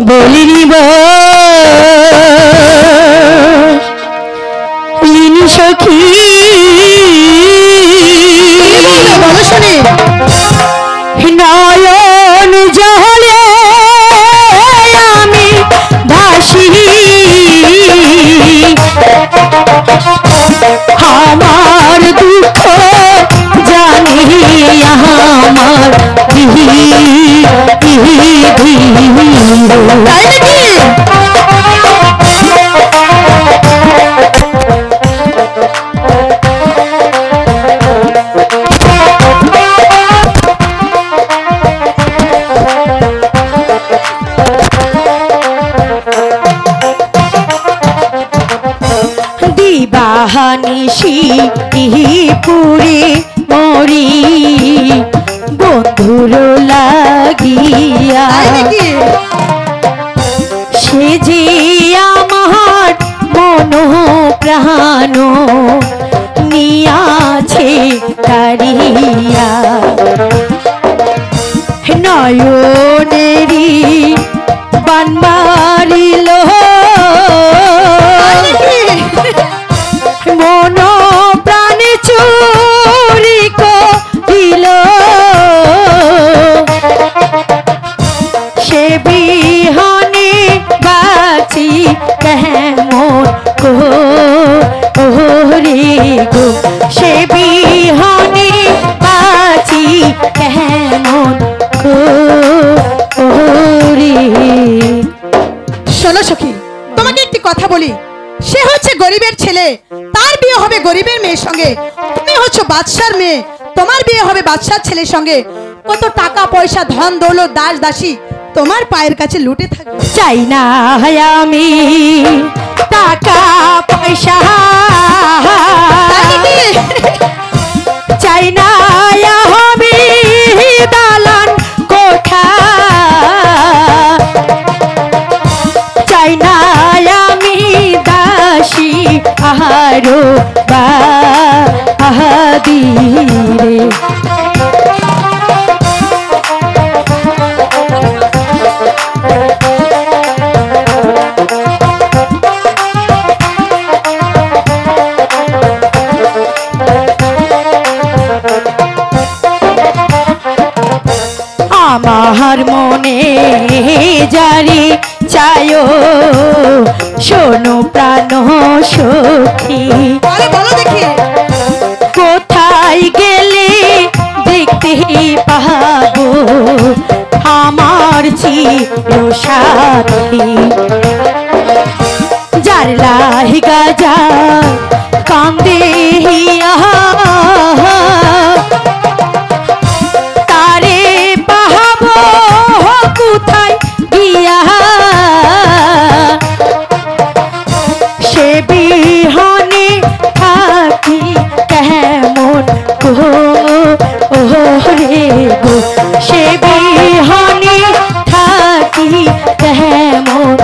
বলিব লিনি সখী বলো শুনি নয়ন জলে আমি ভাসি আমার দুঃখ জানি আমার তাই নাকি দিবাহানিশি পুরে মরি বন্ধুর লাগিয়া সে যে আমার মন প্রাণ নিয়াছে তারিয়া নয়নেরি বান মারিল মন প্রাণে চুরি করিল সে বিহনে বাঁচি কেমন রে গো সে বিহনে বাঁচি কেমন রে। শোনো সখী তোমাকে একটি কথা বলি সে হচ্ছে গরিবের ছেলে তার বিয়ে হবে গরিবের মেয়ের সঙ্গে তুমি হচ্ছে বাদশার মেয়ে তোমার বিয়ে হবে বাদশার ছেলের সঙ্গে কত টাকা পয়সা ধন দৌলত দাস দাসী তোমার পায়ের কাছে লুটে থাকবে চাই না আমি টাকা পয়সা চাই না আমি দালান কোঠা চাই না আমি দাসী আহারো বাহাদিরে আমার মনে জারি চায়ো শোনো প্রাণ সখী বলো দেখি কোথায় গেলে দেখতে পাবো আমার চিরসাথী যার লাহিগা যা কান্দে তারে পাহাবো কোথায় গিয়া সে বিহনে থাকি কেমন রে গো সে বিহনে থাকি কেমন